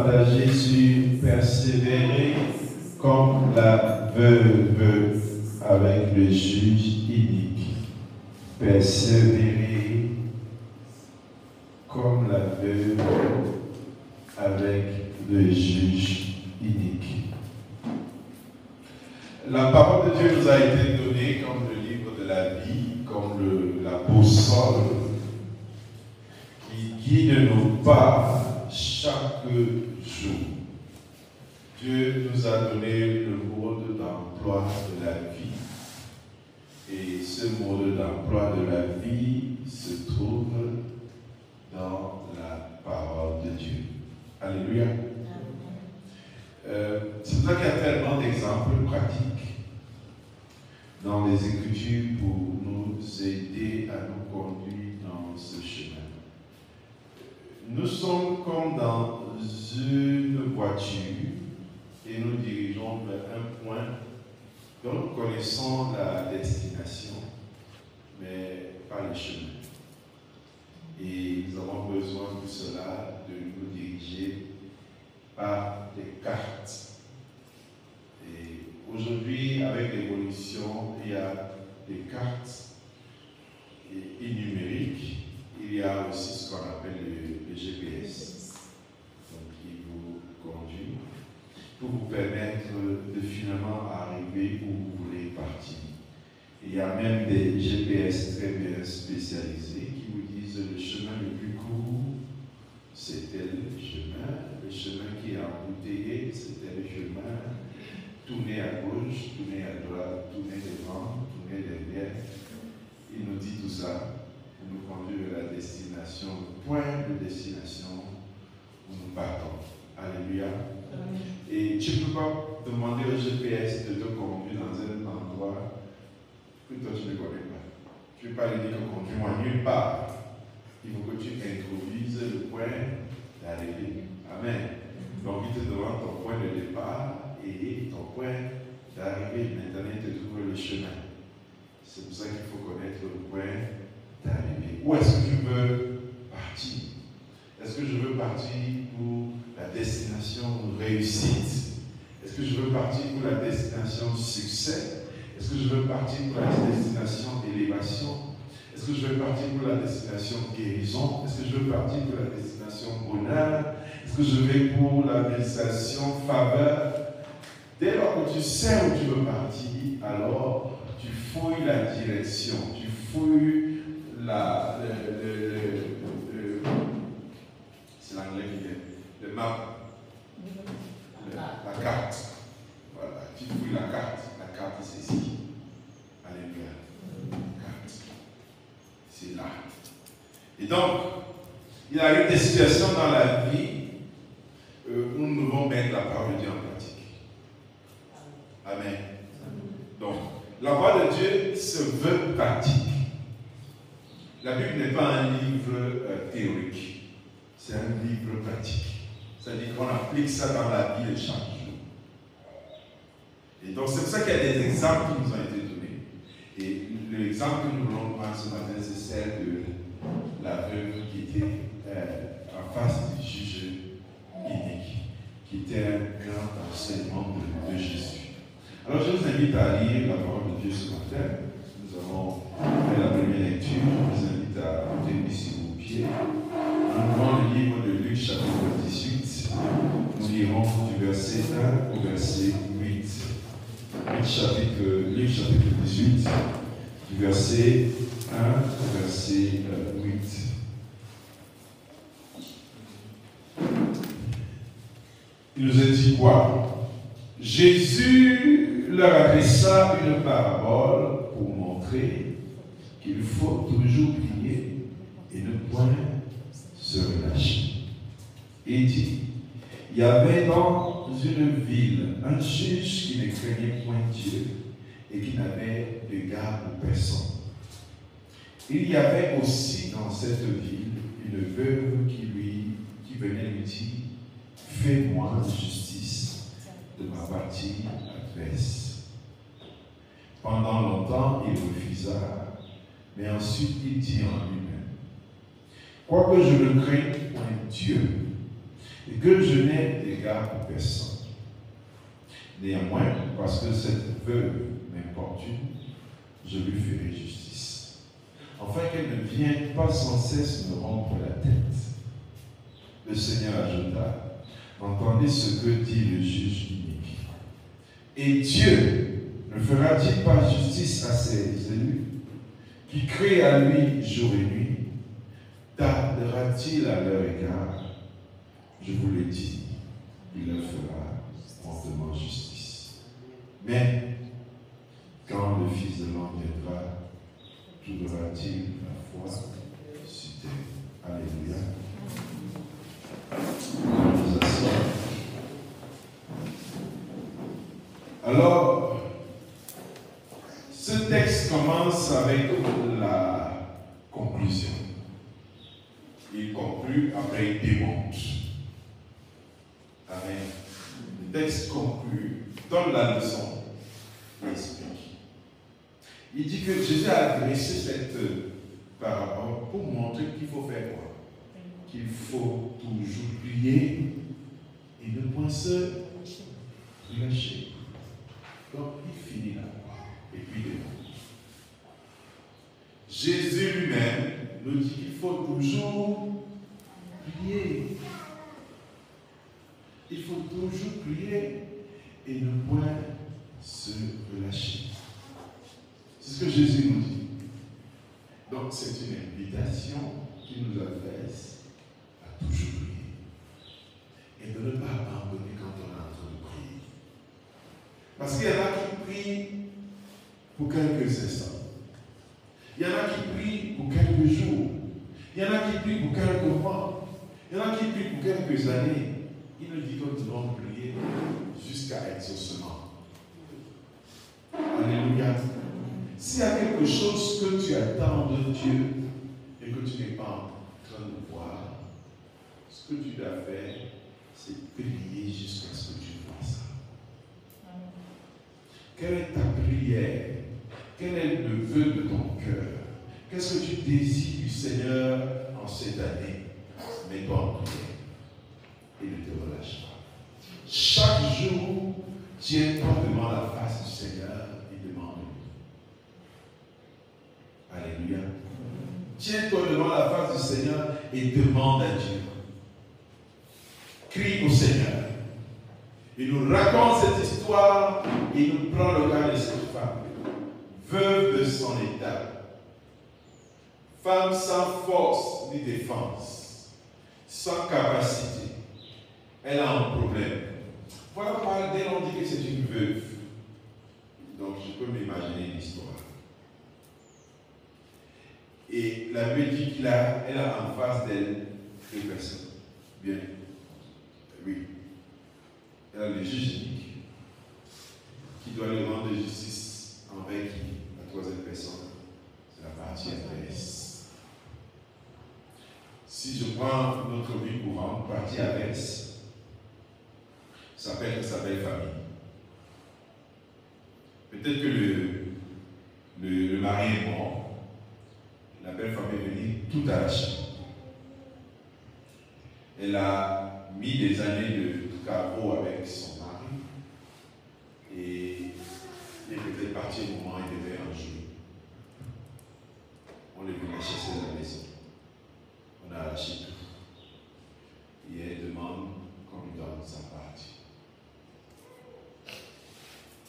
partager sur persévérer comme la veuve avec le juge inique. Persévérer comme la veuve avec le juge inique. La parole de Dieu nous a été donnée comme le livre de la vie, comme la boussole qui guide nos pas chaque jour. Dieu nous a donné le mode d'emploi de la vie. Et ce mode d'emploi de la vie se trouve dans la parole de Dieu. Alléluia. C'est pour ça qu'il y a tellement d'exemples pratiques dans les Écritures pour nous aider à nous conduire dans ce chemin. Nous sommes comme dans une voiture et nous dirigeons vers un point dont nous connaissons la destination, mais pas le chemin. Et nous avons besoin de cela, de nous diriger par des cartes. Et aujourd'hui, avec l'évolution, il y a des cartes et numériques. Il y a aussi ce qu'on appelle le GPS, donc qui vous conduit pour vous permettre de finalement arriver où vous voulez partir. Il y a même des GPS très bien spécialisés qui vous disent le chemin le plus court, c'est tel le chemin qui est embouteillé, c'est tel chemin, tournez à gauche, tournez à droite, tournez devant, tournez derrière. Il nous dit tout ça pour nous conduire vers la destination, le point de destination où nous partons. Alléluia. Et tu ne peux pas demander au GPS de te conduire dans un endroit que toi tu ne connais pas. Tu ne peux pas lui dire que conduis-moi nulle part. Il faut que tu introduises le point d'arrivée. Amen. Donc il te demande ton point de départ et ton point d'arrivée. Maintenant il te trouve le chemin. C'est pour ça qu'il faut connaître le point d'arrivée. Où est-ce que tu veux partir? Est-ce que je veux partir pour la destination réussite? Est-ce que je veux partir pour la destination succès? Est-ce que je veux partir pour la destination élévation? Est-ce que je veux partir pour la destination guérison? Est-ce que je veux partir pour la destination bonheur? Est-ce que je vais pour la destination faveur? Dès lors que tu sais où tu veux partir, alors tu fouilles la direction, tu fouilles c'est l'anglais qui vient, le map, la carte. Voilà, tu fouilles la carte c'est ici. Alléluia. Carte. C'est là. Et donc, il y a eu des situations dans la vie où nous devons mettre la parole de Dieu en pratique. Amen. Donc, la parole de Dieu se veut pratique. La Bible n'est pas un livre théorique, c'est un livre pratique. C'est-à-dire qu'on applique ça dans la vie de chaque jour. Et donc, c'est pour ça qu'il y a des exemples qui nous ont été donnés. Et l'exemple que nous voulons prendre ce matin, c'est celle de la veuve qui était en face du juge inique, qui était un grand enseignement de Jésus. Alors, je vous invite à lire la parole de Dieu ce matin. Nous avons fait la première lecture. Je vous invite à tenir ici vos pieds. Nous ouvrons le livre de Luc, chapitre 18. Nous lirons du verset 1 au verset 8. Luc, chapitre 18, du verset 1 au verset 8. Il nous est dit quoi? Jésus leur adressa une parabole pour montrer qu'il faut toujours prier et ne point se relâcher. Il dit, il y avait dans une ville un juge qui ne craignait point Dieu et qui n'avait de garde pour personne. Il y avait aussi dans cette ville une veuve qui venait lui dire, fais-moi justice de ma partie adverse. Pendant longtemps, il refusa, mais ensuite il dit en lui-même, quoique je ne craigne point Dieu, et que je n'ai d'égard pour personne. Néanmoins, parce que cette veuve m'importune, je lui ferai justice, afin qu'elle ne vienne pas sans cesse me rompre la tête. Le Seigneur ajouta, entendez ce que dit le juge unique. Et Dieu ne fera-t-il pas justice à ses élus, qui crient à lui jour et nuit? Tardera-t-il à leur égard? Je vous l'ai dit, il leur fera promptement justice. Mais quand le Fils de l'homme viendra, trouvera-t-il la foi sur terre? Alléluia. On nous assoit. Alors, ce texte commence avec la conclusion. Il conclut, après il démonte. Amen. Le texte conclut, donne la leçon, il explique. Il dit que Jésus a adressé cette parabole pour montrer qu'il faut faire quoi? Qu'il faut toujours prier et ne point se relâcher. Donc il finit là. Et puis il démonte. Jésus lui-même nous dit qu'il faut toujours prier. Il faut toujours prier et ne point se relâcher. C'est ce que Jésus nous dit. Donc c'est une invitation qui nous adresse à toujours prier et de ne pas abandonner quand on est en train de prier. Parce qu'il y en a qui prient pour quelques instants. Il y en a qui prient pour quelques jours. Il y en a qui prient pour quelques mois. Il y en a qui prient pour quelques années. Il nous dit que nous devons prier jusqu'à exaucement. Alléluia. S'il y a quelque chose que tu attends de Dieu et que tu n'es pas en train de voir, ce que tu dois faire, c'est prier jusqu'à ce que tu vois ça. Quelle est ta prière? Quel est le vœu de ton cœur? Qu'est-ce que tu désires du Seigneur en cette année? Mets-toi en prière et ne te relâche pas. Chaque jour, tiens-toi devant la face du Seigneur et demande-lui. Alléluia. Tiens-toi devant la face du Seigneur et demande à Dieu. Crie au Seigneur. Il nous raconte cette histoire et il nous prend le cas de cette femme, veuve de son état, femme sans force ni défense, sans capacité. Elle a un problème. Voilà, dès qu'on dit que c'est une veuve. Donc je peux m'imaginer l'histoire. Et la Bible dit qu'elle a en face d'elle deux personnes. Bien. Oui. Elle a le juge unique qui doit lui rendre justice envers qui? La troisième personne. C'est la partie adverse. Si je prends notre vie courante, partie adverse, ça s'appelle sa belle famille. Peut-être que le mari est mort, la belle famille est venue tout arracher. Elle a mis des années de carreau avec son mari et il était parti au moment où il devait en jouer. On les venait chasser de la maison. On a arraché tout. Et elle demande qu'on lui donne sa partie.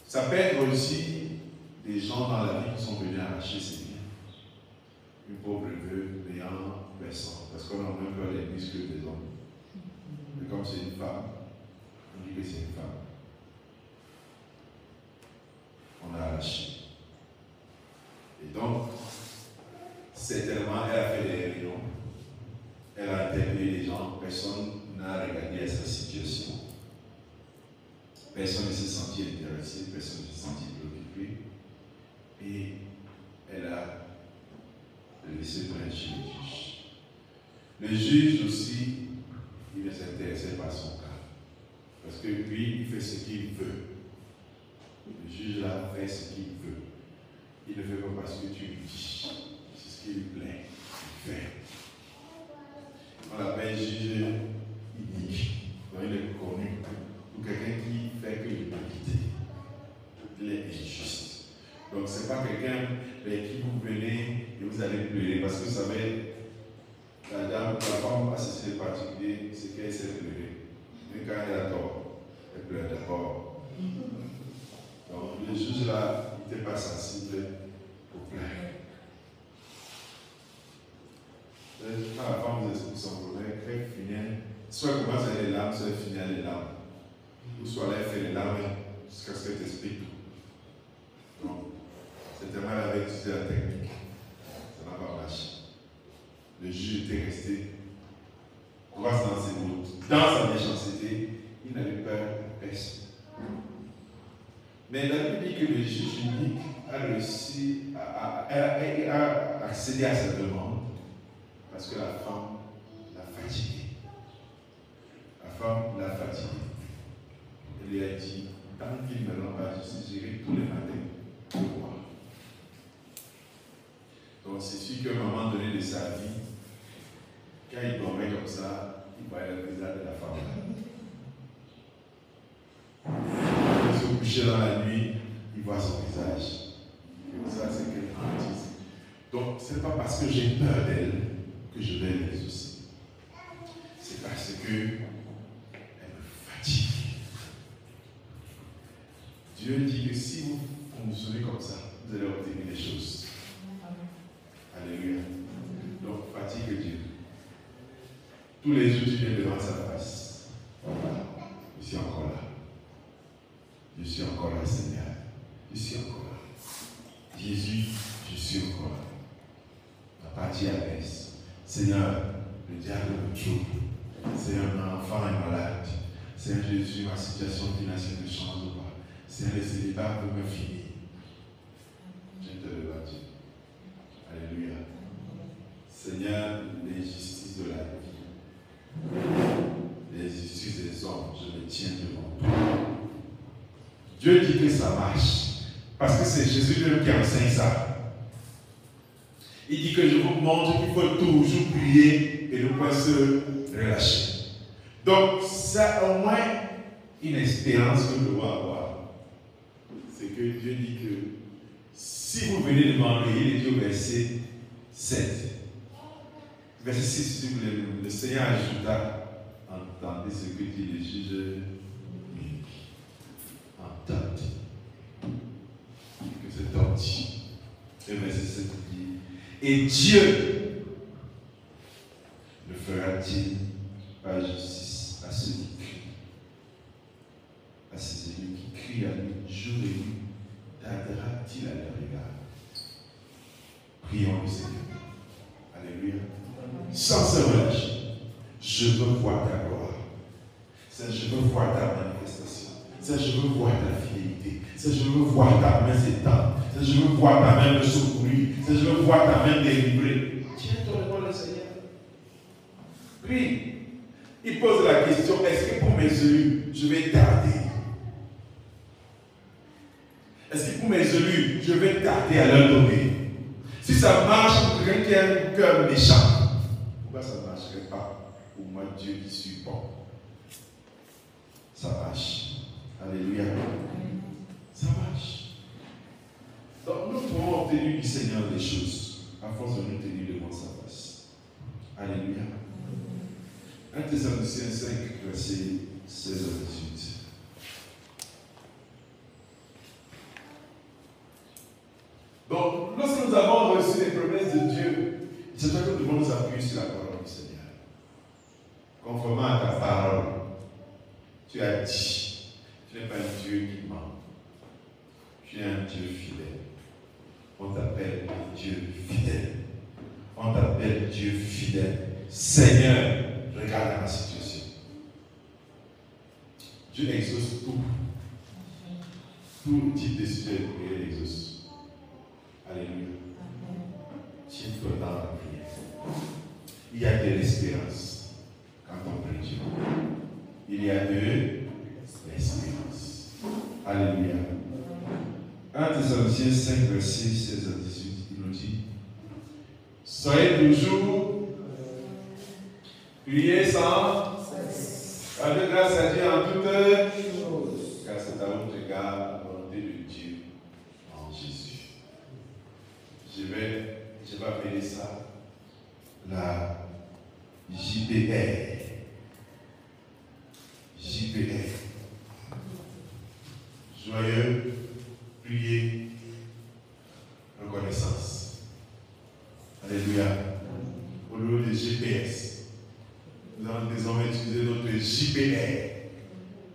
Ça peut être aussi des gens dans la vie qui sont venus arracher ses biens. Une pauvre veuve n'ayant personne, parce qu'on a même pas les muscles des hommes. Mais comme c'est une femme, on dit que c'est une femme. On a arraché. Et donc, certainement, elle a fait des réunions. Elle a interpellé les gens. Personne n'a regardé à sa situation. Personne ne s'est senti intéressé. Personne ne s'est senti préoccupé. Et elle a laissé prendre chez le juge. Le juge aussi, il ne s'intéressait pas à son cas. Parce que lui, il fait ce qu'il veut. Le juge là fait ce qu'il veut. Il ne fait pas parce que tu lui dis. C'est ce qui lui plaît. Il fait. On l'appelle juge unique. Donc, ce n'est pas quelqu'un vers qui vous venez et vous allez pleurer. Parce que vous savez, la femme a ceci de particulier, c'est qu'elle sait pleurer. Mais quand elle a tort, elle pleure d'abord. Donc, le juge là, il n'était pas sensible aux pleurs. Quand la femme vous explique son problème, elle finit, soit elle commence à les larmes, soit elle finit à les larmes. Ou soit elle fait les larmes jusqu'à ce qu'elle t'explique tout. Donc, c'est tellement elle avait utilisé la technique. Ça n'a pas marché. Le juge était resté droit dans ses mots. Dans sa méchanceté, il n'avait peur de personne. Mais la Bible dit que le juge unique a réussi à accéder à sa demande parce que la femme l'a fatigué. La femme l'a fatigué. Elle lui a dit, tant qu'il ne rend pas justice, j'irai tous les matins le voir. Donc c'est sûr qu'à un moment donné de sa vie, quand il dormait comme ça, il voyait le visage de la femme. Il se couchait dans la nuit, il voit son visage. Et ça, c'est qu'elle hantise. Donc, ce n'est pas parce que j'ai peur d'elle que je vais l'exaucer. C'est parce que elle me fatigue. Dieu dit que si vous fonctionnez comme ça, vous allez obtenir des choses. Alléluia. Donc, fatigue Dieu. Tous les jours, tu viens devant sa face. Voilà. Je suis encore là. Je suis encore là, Seigneur. Je suis encore là. Jésus, je suis encore là. Ma partie à l'aise. Seigneur, le diable me trouble. Seigneur, mon enfant est malade. Seigneur Jésus, ma situation financière ne change pas. Seigneur, le célibat peut me finir. Je te le bâtis. Alléluia. Seigneur, les justices de la vie, les justices des hommes, je me tiens devant toi. Dieu dit que ça marche. Parce que c'est Jésus lui-même qui enseigne ça. Il dit que je vous montre qu'il faut toujours prier et ne pas se relâcher. Donc, c'est au moins une espérance que nous devons avoir. C'est que Dieu dit que si vous venez devant lui, il dit au verset 7. Verset 6, si vous voulez, le Seigneur ajouta, entendez ce que dit le juge. Entendez que c'est homme dit. Et verset 7 dit, et Dieu ne fera-t-il pas justice à ceux qui crient, à ces élus qui crient à lui jour et nuit, tardera-t-il à leur égard? Prions le Seigneur. Alléluia. Sans se relâcher, je veux voir ta gloire. Je veux voir ta manifestation. Je veux voir ta fidélité. Je veux voir ta main s'étendre. Je veux voir ta main me secourir. Je veux voir ta main délivrer. Tiens-toi devant le Seigneur. Prie. Il pose la question, est-ce que pour mes élus, je vais tarder? Est-ce que pour mes élus, je vais tarder à leur donner? Si ça marche pour quelqu'un qui a un cœur méchant, pourquoi ça ne marcherait pas pour moi, Dieu qui suis bon? Ça marche. Alléluia. Ça marche. Donc nous pouvons obtenir du Seigneur des choses à force de nous tenir devant sa face. Alléluia. 1 Thessaloniciens 5, verset 16 à 18. Donc, lorsque nous avons reçu les promesses de Dieu, c'est ça que nous devons nous appuyer sur la parole du Seigneur. Conformément à ta parole, tu as dit, tu n'es pas un Dieu qui ment. Tu es un Dieu fidèle. On t'appelle Dieu fidèle. On t'appelle Dieu fidèle. Seigneur, regarde ma situation. Dieu exauce tout. Tout type de sujet, il exauce. Alléluia. Tiens-toi dans la prière. Il y a de l'espérance quand on prie Dieu. Il y a de l'espérance. Alléluia. 1 Thessaloniciens 5, verset 16 à 18, il nous dit, soyez toujours priez sans avec grâce à Dieu en toutes choses, car c'est à votre égard la volonté de Dieu en Jésus. je vais appeler ça la JPR. JPR. Joyeux, prier, reconnaissance. Alléluia. Au lieu de GPS, nous allons désormais utiliser notre JPR.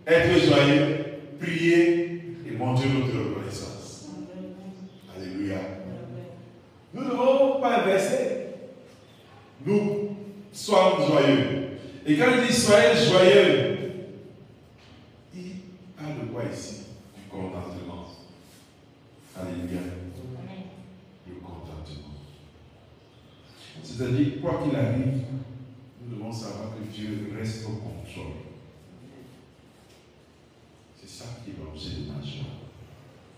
Être joyeux, prier et montrer notre reconnaissance. Alléluia. Nous ne devons pas inverser. Nous sommes joyeux. Et quand il dit soyez joyeux, il parle de quoi ici? Du contentement. Alléluia. Le contentement. C'est-à-dire, quoi qu'il arrive, nous devons savoir que Dieu reste au contrôle. C'est ça qui est l'objet de ma joie.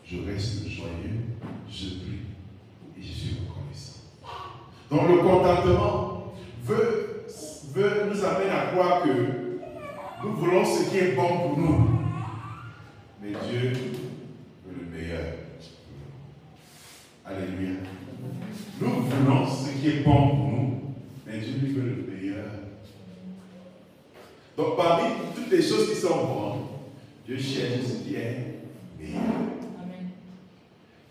Je reste joyeux, je prie et je suis reconnaissant. Donc le contentement veut nous amener à croire que nous voulons ce qui est bon pour nous. Mais Dieu veut le meilleur. Alléluia. Nous voulons ce qui est bon pour nous, mais Dieu lui veut le meilleur. Donc parmi toutes les choses qui sont bonnes, Dieu cherche ce qui est meilleur. Amen.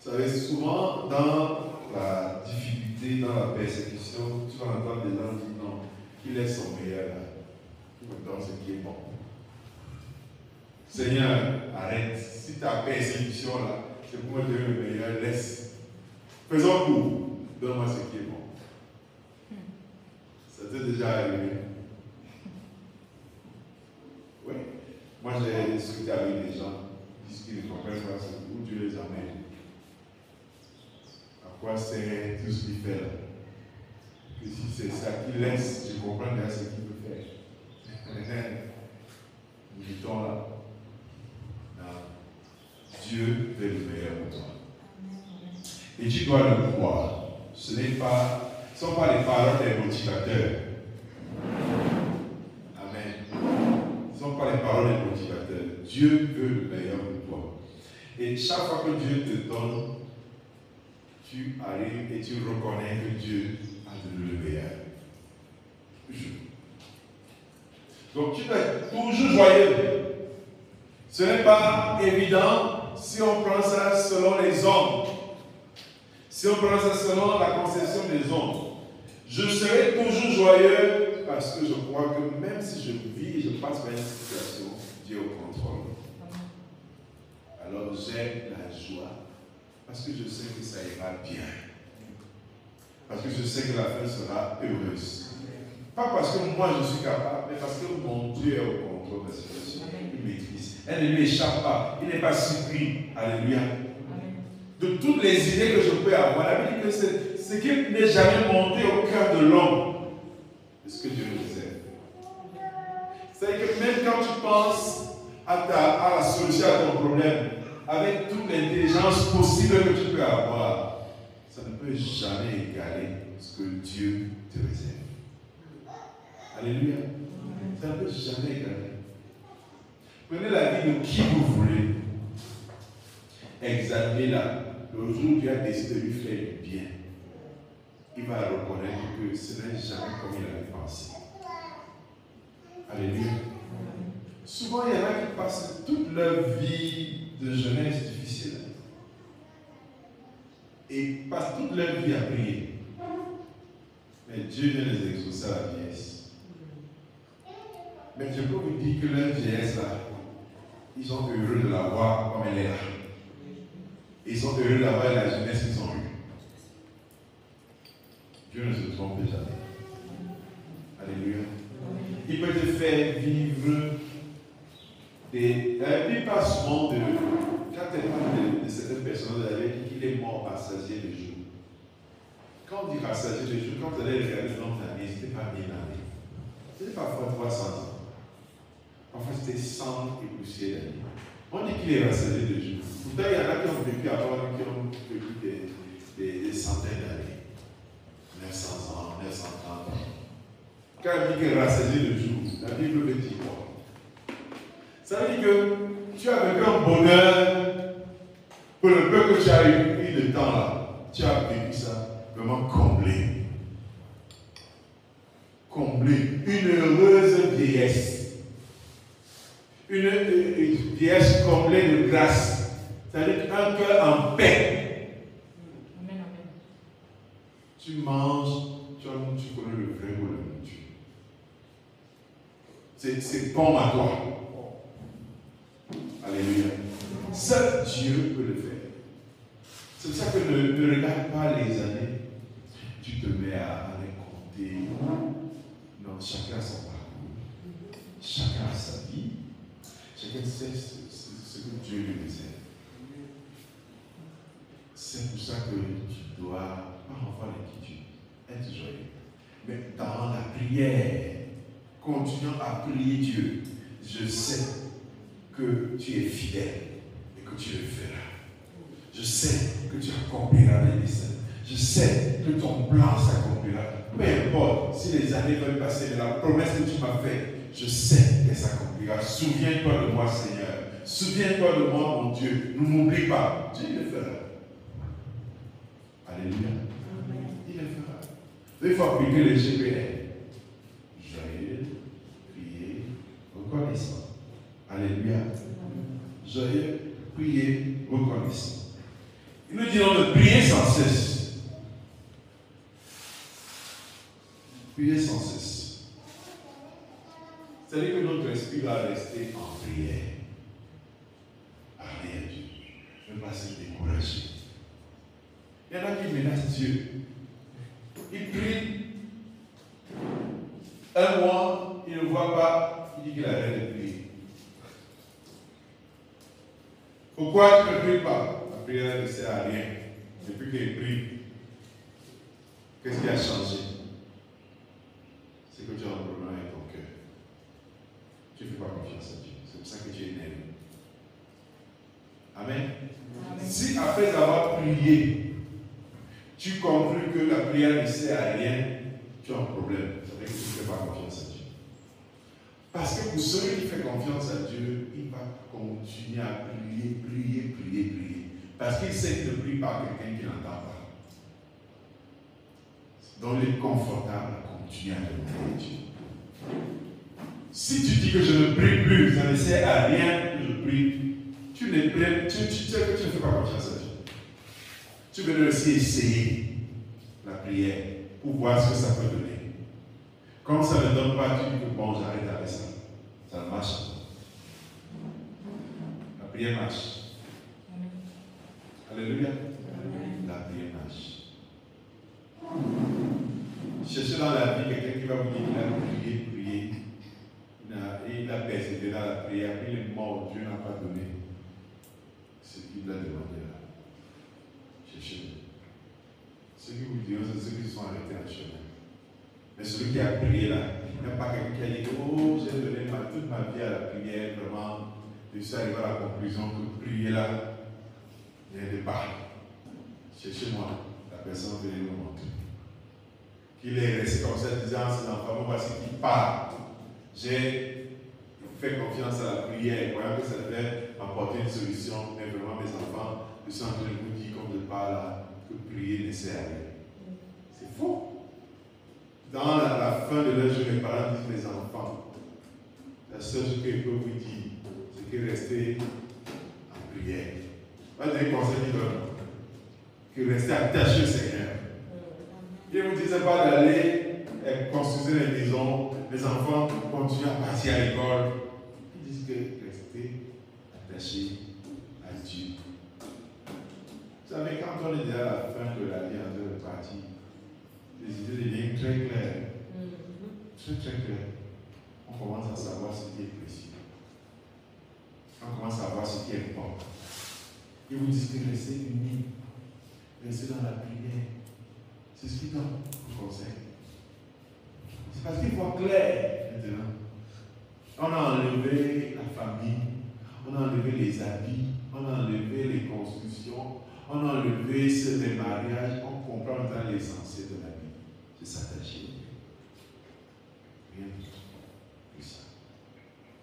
Vous savez, souvent dans la difficulté, dans la persécution, tu vas entendre des gens dire non, qu'il est son meilleur là. Il me donne ce qui est bon. Seigneur, arrête. Si ta persécution là, c'est pour me donner le meilleur, laisse. Faisons court. Donne-moi ce qui est bon. Ça t'est déjà arrivé? Oui. Moi, j'ai discuté avec des gens qui disent qu'ils ne comprennent pas où Dieu les amène. À quoi c'est tout ce qu'il fait là? Que si c'est ça qu'il laisse, je comprends bien ce qu'il veut faire. Nous dit-on là, non. Dieu fait le meilleur pour toi. Et tu dois le croire. Ce ne sont pas les paroles des motivateurs. Amen. Ce ne sont pas les paroles des motivateurs. Dieu veut le meilleur pour toi. Et chaque fois que Dieu te donne, tu arrives et tu reconnais que Dieu a donné le meilleur. Toujours. Donc tu dois être toujours joyeux. Ce n'est pas évident si on prend ça selon les hommes. Si on prend ça selon la conception des hommes, je serai toujours joyeux parce que je crois que même si je vis et je passe par une situation, Dieu est au contrôle. Alors j'ai la joie parce que je sais que ça ira bien. Parce que je sais que la fin sera heureuse. Pas parce que moi je suis capable, mais parce que mon Dieu est au contrôle de la situation. Il maîtrise. Elle ne lui échappe pas. Il n'est pas surpris. Alléluia. De toutes les idées que je peux avoir, la Bible dit que ce qui n'est jamais monté au cœur de l'homme, c'est ce que Dieu nous sait. C'est que même quand tu penses à la solution à ton problème, avec toute l'intelligence possible que tu peux avoir, ça ne peut jamais égaler ce que Dieu te réserve. Alléluia. Ça ne peut jamais égaler. Prenez la vie de qui vous voulez. Examinez-la. Le jour où tu as décidé de lui faire du bien, il va reconnaître que ce n'est jamais comme il avait pensé. Alléluia. Souvent, il y en a qui passent toute leur vie de jeunesse difficile et passent toute leur vie à prier. Mais Dieu vient les exaucer à la vieillesse. Mais je peux vous dire que leur vieillesse là, ils sont heureux de la voir comme elle est là. Ils sont heureux d'avoir la jeunesse qu'ils ont eue. Dieu ne se trompe jamais. Alléluia. Il peut te faire vivre des. Il parle souvent de. Quand elle parle de certaines personnes, elle avait dit qu'il est mort rassasié le jour. Quand on dit rassasié le jour, quand elle est regardée dans ta vie, ce n'était pas 1000 années. C'était parfois 300 ans. Parfois c'était 100 et poussière d'années. On dit qu'il est rassasié le jour. Pourtant, il y en a qui ont vécu avant, qui ont vécu des centaines d'années. 900 ans, 930 ans. Quand elle dit qu'il est rassasié le jour, la Bible veut dire quoi? Ça veut dire que tu as vécu un bonheur pour le peu que tu as eu de temps là. tu as vécu ça, vraiment comblé. Comblé. Une heureuse vieillesse. Une vieillesse comblée de grâce. C'est-à-dire un cœur en paix. Amen, amen. Tu manges, tu connais le vrai goût de la nourriture. C'est bon à toi. Alléluia. Seul Dieu peut le faire. C'est pour ça que ne regarde pas les années. Tu te mets à les compter. Non, chacun a son parcours. Chacun a sa vie. Chacun sait ce que Dieu lui réserve. C'est pour ça que tu dois pas avoir l'inquiétude, être joyeux. Mais dans la prière, continuant à prier Dieu, je sais que tu es fidèle et que tu le feras. Je sais que tu accompliras les desseins. Je sais que ton plan s'accomplira. Peu importe si les années veulent passer, mais la promesse que tu m'as faite, je sais qu'elle s'accomplira. Souviens-toi de moi, Seigneur. Souviens-toi de moi, mon Dieu. Ne m'oublie pas. Dieu le fera. Alléluia. Il le fera. Il faut appliquer le GPR. Joyeux, prier, reconnaissant. Alléluia. Joyeux, prier, reconnaissant. Il nous dit de prier sans cesse. Prier sans cesse. C'est-à-dire que notre esprit va rester en prière. Parler à Dieu. Ne pas se décourager. Il y en a qui menacent Dieu. Il prie. Un mois, il ne voit pas. Il dit qu'il arrête de prier. Pourquoi tu ne pries pas? La prière ne sert à rien. Depuis qu'il prie, qu'est-ce qui a changé? C'est que tu as un problème avec ton cœur. Tu ne fais pas confiance à Dieu. C'est pour ça que tu es énervé. Amen. Amen. Si après avoir prié, tu conclus que la prière ne sert à rien, tu as un problème. Ça veut dire que tu ne fais pas confiance à Dieu. Parce que pour celui qui fait confiance à Dieu, il va continuer à prier, prier, prier, prier. Parce qu'il sait qu'il ne prie pas quelqu'un qui n'entend pas. Donc il est confortable à continuer à demander à Dieu. Si tu dis que je ne prie plus, ça ne sert à rien que je prie, tu sais que tu ne fais pas confiance à Dieu. Tu veux aussi essayer la prière pour voir ce que ça peut donner. Comme ça ne donne pas, tu dis que bon, j'arrête avec ça. Ça marche. La prière marche. Alléluia. La prière marche. Cherchez dans la vie quelqu'un qui va vous dire qu'il a prié. Il a persévéré dans la prière. Puis il est mort. Dieu n'a pas donné ce qu'il a demandé là. Cherchez-le. Ceux qui vous diront, c'est ceux qui sont arrêtés en chemin. Mais celui qui a prié là, il n'y a pas quelqu'un qui a dit oh, j'ai donné toute ma vie à la prière, vraiment. Je suis arrivé à la conclusion que prier là, il n'y a pas. Cherchez-moi, la personne venait nous montrer. Qu'il est resté comme ça, disant à ses enfants, voici qu'il part. J'ai fait confiance à la prière, voyant que ça devait m'apporter une solution, mais vraiment mes enfants, je suis en train de vous dire comme de part là, que prier ne sert à rien. C'est faux. Dans la fin de leur jour, mes parents disent mes enfants, la seule chose que je peux vous dire, c'est que restez en prière. Pas des conseils qu'ils donnent. Que restez attachés au Seigneur. Ils ne vous disaient pas d'aller construire des maisons, les enfants continuent à partir à l'école. Ils disent que restez attachés à Dieu. Vous savez, quand on est déjà à la fin de la vie en train de partir, les idées deviennent très claires. Très très claires. On commence à savoir ce qui est précieux. On commence à savoir ce qui est important. Ils vous disent que restez unis, restez dans la prière. C'est ce qu'ils donnent au conseil. C'est parce qu'il faut clair maintenant. On a enlevé la famille, on a enlevé les habits, on a enlevé les constructions, on a enlevé les mariages, on comprend maintenant l'essentiel de la vie. C'est s'attacher. Rien de plus ça.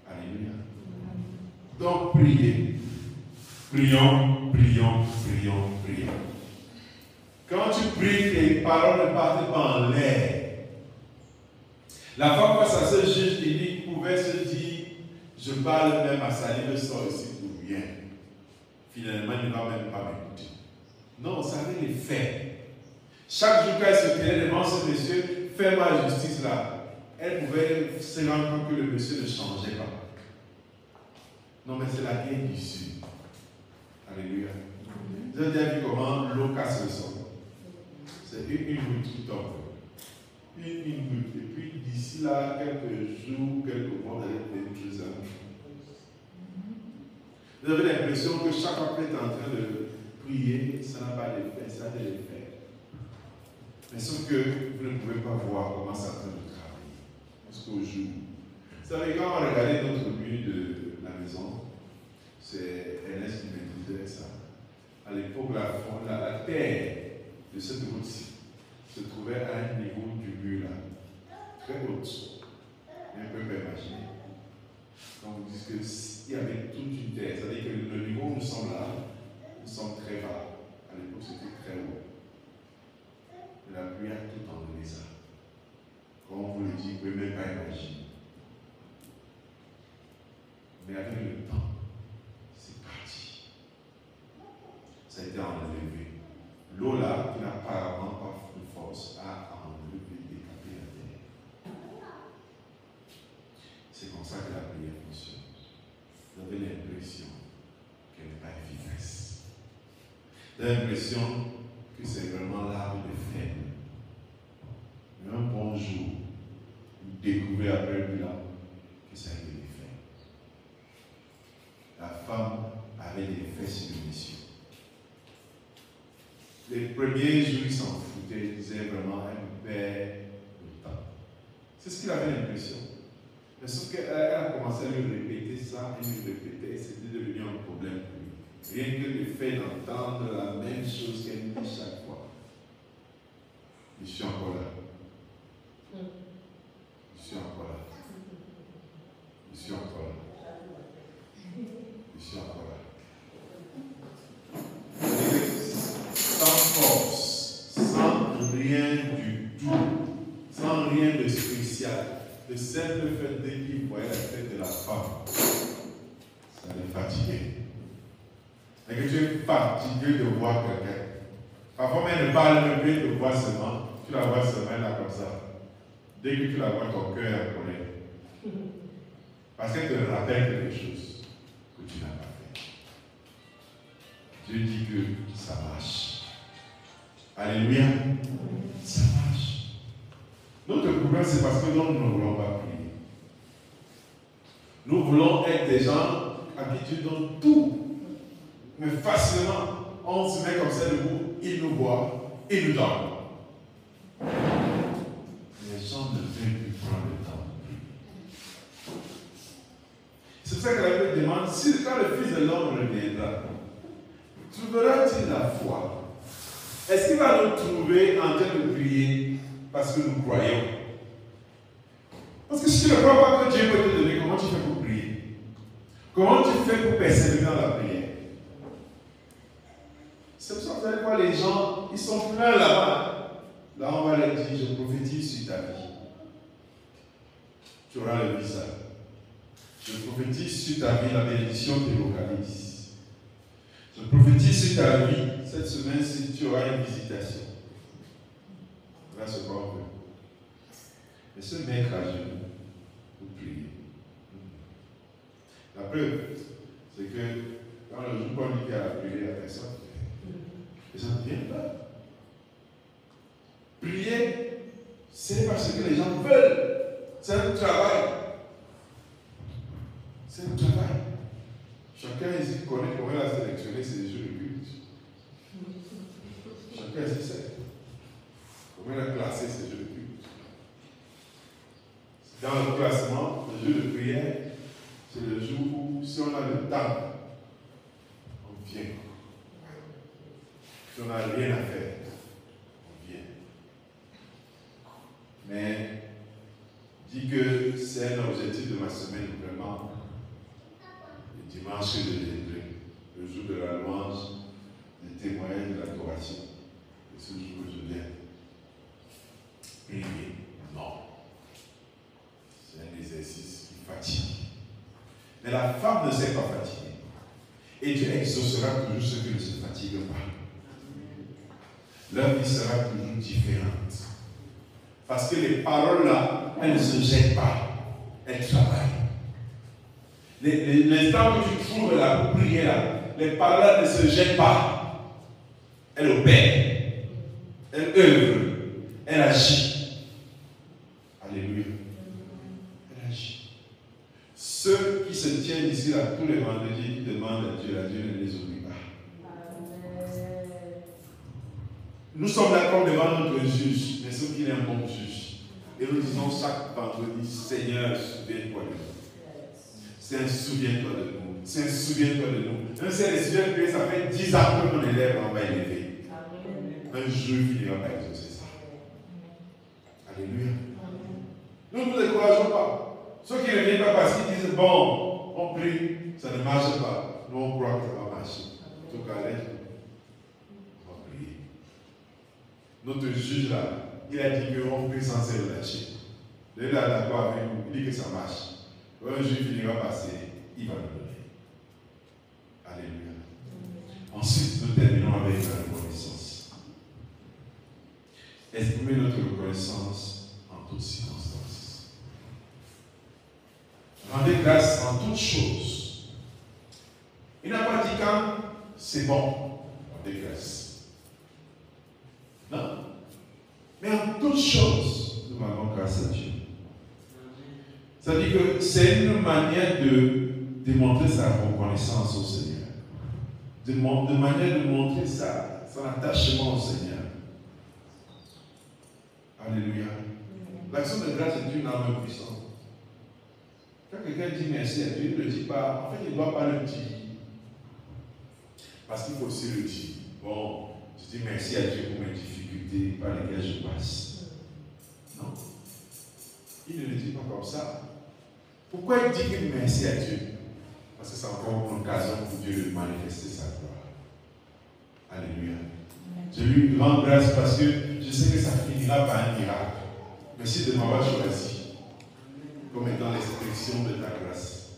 Alléluia. Donc priez. Prions, prions, prions, prions. Quand tu pries, tes paroles ne partent pas en l'air. La femme face à ce juge unique pouvait se dire, je parle même à salive sort ici pour rien. Finalement, il ne va même pas m'écouter. Non, ça avait les faits. Chaque jour qu'elle se tenait devant ce monsieur, fais-moi la justice là, elle pouvait se rendre compte que le monsieur ne changeait pas. Non, mais c'est la guerre du Sud. Alléluia. Vous avez déjà vu comment l'eau casse le sol? C'est une goutte qui tombe. Une goutte. Et puis d'ici là, quelques jours, quelques mois, vous allez faire une chose. Vous avez l'impression que chaque fois que vous êtes en train de prier, ça n'a pas d'effet, ça a des effets. Mais sauf que vous ne pouvez pas voir comment c'est en train de travailler. Jusqu'au jour. Vous savez, quand on regardait notre mur de la maison, c'est Ernest qui me disait ça. À l'époque, la terre de cette route-ci se trouvait à un niveau du mur là, très haute. Et on peut pas imaginer. Donc vous dites qu'il y avait toute une terre, c'est-à-dire que le niveau où nous sommes là, nous sommes très bas. À l'époque, c'était très haut. Et la pluie a tout enlevé ça. Comme on vous le dit, vous ne pouvez même pas imaginer. Mais avec le temps, c'est parti. Ça a été enlevé. L'eau là, qui n'a apparemment pas de force, a enlevé, décapé la terre. C'est comme ça que la prière fonctionne. Vous avez l'impression qu'elle n'est pas efficace. Vous avez l'impression que c'est vraiment l'arbre de faible. Mais un bon jour, vous découvrez après le bilan que ça a été fait. La femme avait des effets sur le monsieur. Les premiers jours, il s'en foutait, il disait vraiment, elle me perd le temps. C'est ce qu'il avait l'impression. Mais sauf qu'elle a commencé à lui répéter ça, et lui répéter, c'était devenu un problème pour lui. Rien que le fait d'entendre la même chose qu'elle dit chaque fois. Je suis encore là. Je suis encore là. Je suis encore là. Je suis encore là. Sans force, sans rien du tout, sans rien de spécial. Le simple fait dès qu'il voyait la tête de la femme, ça les fatiguait. Et que tu es fatigué de voir quelqu'un. Parfois, même ne parle même plus de voir seulement. Tu la vois seulement là comme ça. Dès que tu la vois, ton cœur est en colère. Parce qu'elle te rappelle quelque chose que tu n'as pas fait. Dieu dit que ça marche. Alléluia. Ça marche. Notre problème, c'est parce que nous ne voulons pas prier. Nous voulons être des gens à qui Dieu donne tout. Mais facilement, on se met comme ça debout, il nous voit, il nous donne. Les gens ne veulent plus prendre le temps de prier. C'est pour ça que la Bible demande, si quand le Fils de l'homme reviendra, trouveras-tu la foi? Est-ce qu'il va nous trouver en train de prier parce que nous croyons? Parce que si tu ne crois pas que Dieu peut te donner, comment tu fais pour prier? Comment tu fais pour persévérer dans la prière? C'est pour ça que vous allez voir les gens, ils sont pleins là-bas. Là, on va leur dire, je prophétise sur ta vie. Tu auras le visa. Je prophétise sur ta vie, la bénédiction te localise. Je prophétise sur ta vie, cette semaine-ci, tu auras une visitation. Voilà ce qu'on veut. Mais se mettre à genoux pour prier. La preuve, c'est que quand le jour qu'on dit qu'il y a la prière, la personne ne vient pas. Prier, c'est parce que les gens veulent. C'est un travail. C'est un travail. Chacun ici connaît comment il a sélectionné ses jeux de culte. Chacun ici sait comment il a classé ses jeux de culte. Dans le classement, le jeu de prière, c'est le jour où, si on a le temps, on vient. Si on n'a rien à faire, on vient. Mais, dis que c'est un objectif de ma semaine, vraiment. Le dimanche que je viendrai, le jour de la louange, le témoignage de l'adoration. Et ce jour Mais la femme ne s'est pas fatiguée. Et Dieu exaucera toujours ceux qui ne se fatiguent pas. Leur vie sera toujours différente. Parce que les paroles là, elles ne se jettent pas. Elles travaillent. L'instant que tu trouves là pour prier là, les paroles là ne se jettent pas. Elles opèrent. Elles œuvrent. Elles agissent. Alléluia. Elles agissent. Ceux qui se tiennent ici là tous les vendredis qui demandent à Dieu ne les oublie pas. Nous sommes là comme devant notre juge, mais sauf qu'il est un bon juge. Et nous disons chaque vendredi, Seigneur, souviens-toi de nous. Seigneur, souviens-toi de nous. Seigneur, souviens-toi de nous. Même si elle est souviens ça fait 10 ans que mon élève on va élever. Un jour, il finira par exaucer ça. Alléluia. Nous ne nous décourageons pas. Ceux qui ne viennent pas parce qu'ils disent, bon, on prie, ça ne marche pas. Nous, on croit que ça va marcher. En tout cas, on va prier. Notre juge là, il a dit qu'on prie sans se relâcher. Il est d'accord avec nous, il dit que ça marche. Un jour, il finira par passer, il va nous donner. Alléluia. Ensuite, nous terminons avec la reconnaissance. Exprimer notre reconnaissance en toutes circonstances. Rendez grâce en toutes choses. Il n'a pas dit quand c'est bon, rendez grâce. Non. Mais en toutes choses, nous rendons grâce à Dieu. C'est-à-dire que c'est une manière de démontrer sa reconnaissance au Seigneur. De manière de montrer son attachement au Seigneur. Alléluia. L'action de grâce est une arme puissante. Quand quelqu'un dit merci à Dieu, il ne le dit pas. En fait, il ne doit pas le dire. Parce qu'il faut aussi le dire. Bon, je dis merci à Dieu pour mes difficultés par lesquelles je passe. Non. Il ne le dit pas comme ça. Pourquoi il dit que merci à Dieu? Parce que c'est encore une occasion pour Dieu de manifester sa gloire. Alléluia. Je lui rends grâce parce que je sais que ça finira par un miracle. Merci de m'avoir choisi comme étant l'expression de ta grâce,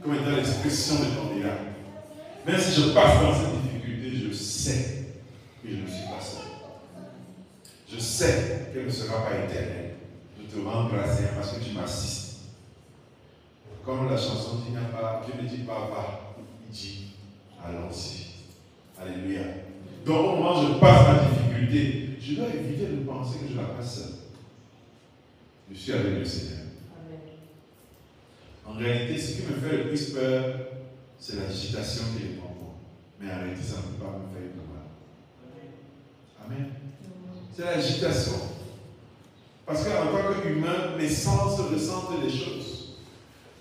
comme étant l'expression de ton miracle. Même si je passe dans cette difficulté, je sais que je ne suis pas seul. Je sais qu'elle ne sera pas éternelle. Je te rends grâce parce que tu m'assistes. Comme la chanson dit, Dieu ne dit pas va, il dit allons-y. Alléluia. Donc au moment où je passe ma difficulté, je dois éviter de penser que je la passe seule. Je suis avec le Seigneur. En réalité, ce qui me fait le plus peur, c'est l'agitation qui est en moi. Mais en réalité, ça ne peut pas me faire de mal. Amen. C'est l'agitation. Parce qu'en tant qu'humain, mes sens ressentent les choses.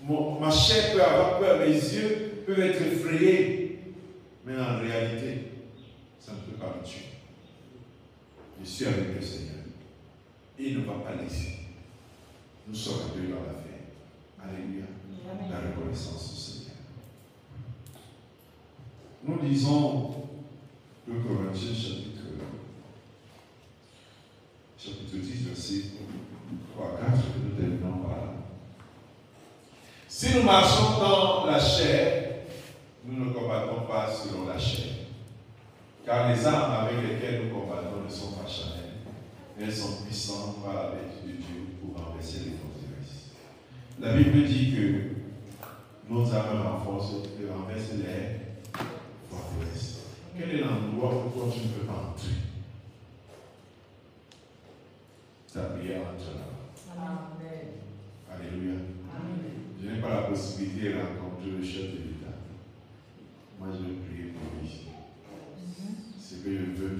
Ma chair peut avoir peur, mes yeux peuvent être effrayés. Mais en réalité, ça ne peut pas me tuer. Je suis avec le Seigneur. Et il ne va pas laisser. Nous sommes à deux dans la vie. Alléluia. La reconnaissance au Seigneur. Nous lisons le Corinthiens chapitre 10, verset 3 à 4, que nous terminons par là. Si nous marchons dans la chair, nous ne combattons pas selon la chair. Car les armes avec lesquelles nous combattons ne sont pas charnelles, mais elles sont puissantes par la vertu de Dieu pour renverser les forteresses. La Bible dit que nos armes renforcent et renversent les forteresses. Quel est l'endroit où toi tu ne peux pas entrer? Ta prière entre là. Amen. Alléluia. Amen. Je n'ai pas la possibilité de rencontrer le chef de l'État. Moi, je vais prier pour lui. Ce que je veux,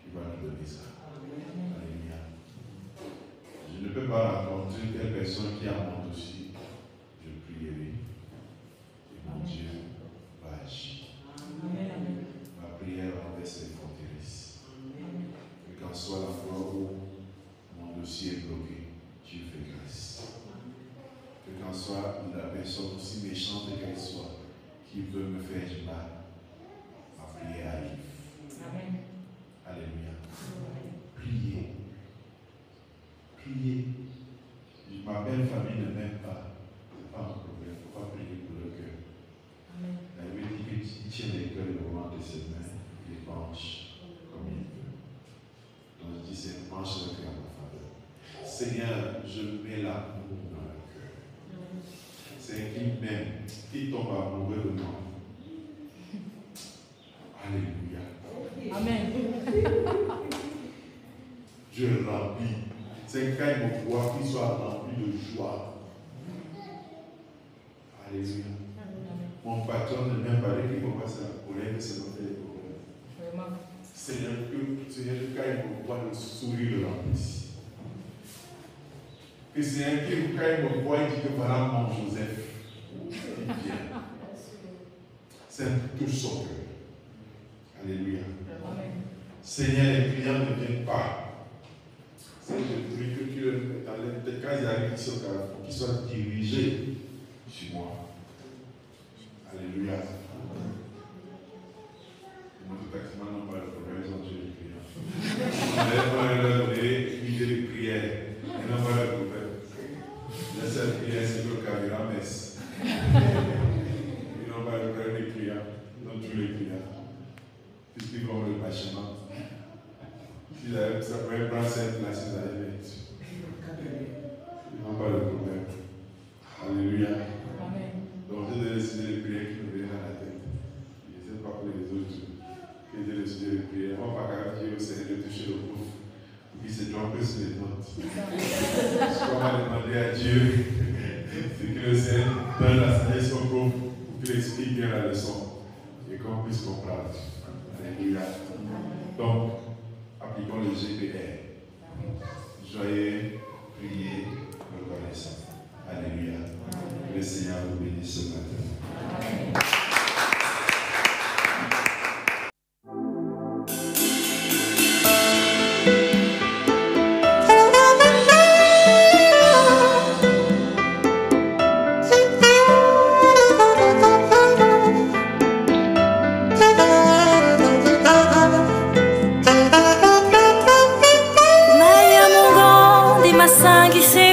il va nous donner ça. Alléluia. Je ne peux pas rencontrer telle personne qui a mon dossier. Je prierai. Et mon Dieu va agir. Ma prière renverse les forteresses. Et qu'en soit la fois où mon dossier est bloqué, Dieu fait grâce. Que qu'en soit la personne aussi méchante qu'elle soit, qui veut me faire du mal, ma prière arrive. Amen. Alléluia. Priez. Priez. Ma belle famille ne m'aime pas. Ce n'est pas un problème. Il ne faut pas prier pour déclenche un cœur en faveur. Seigneur, je mets l'amour dans le cœur. Seigneur, qui m'aime, qui tombe amoureux de moi. Alléluia. Amen. Je remplis. C'est quand il me voit qu'il soit rempli de joie. Alléluia. Mon patron ne m'aime pas, qu'il me voit c'est la colère, que c'est notre colère. Seigneur, quand il me voit le sourire le remplisse. Que Seigneur, quand il me voit, il dit que voilà mon Joseph. Il vient. C'est tout son cœur. Alléluia. Seigneur, les clients ne viennent pas. Seigneur, je prie que quand ils arrivent ici au Carrefour, qu'ils soient dirigés sur moi. Alléluia. Notre taximan n'a pas de problème, ils ont déjà les clients. On va leur donner une idée de prière. Ils n'ont pas de problème. La seule prière, c'est que le carburant messe. Ils n'ont pas de problème des clients. Ils ont tous les clients. Puisqu'ils vont le bâchement. Ça pourrait prendre cette place, ils allaient mettre. Ils n'ont pas de problème. Alléluia. Donc, Dieu a décidé de prier qui nous viennent à la tête. Je ne sais pas pour les autres. Que Dieu a décidé de prier. On va pas dire au Seigneur de toucher le pauvre. Pour qu'il se trompe sur les notes. Ce qu'on va demander à Dieu, c'est que le Seigneur donne la sagesse au pauvre pour qu'il explique bien la leçon et qu'on puisse comprendre. Alléluia. Donc, appliquons le GPR. Joyeux, prier, reconnaissant. Alléluia. Que le Seigneur vous bénisse ce matin. Maya mungo di masangise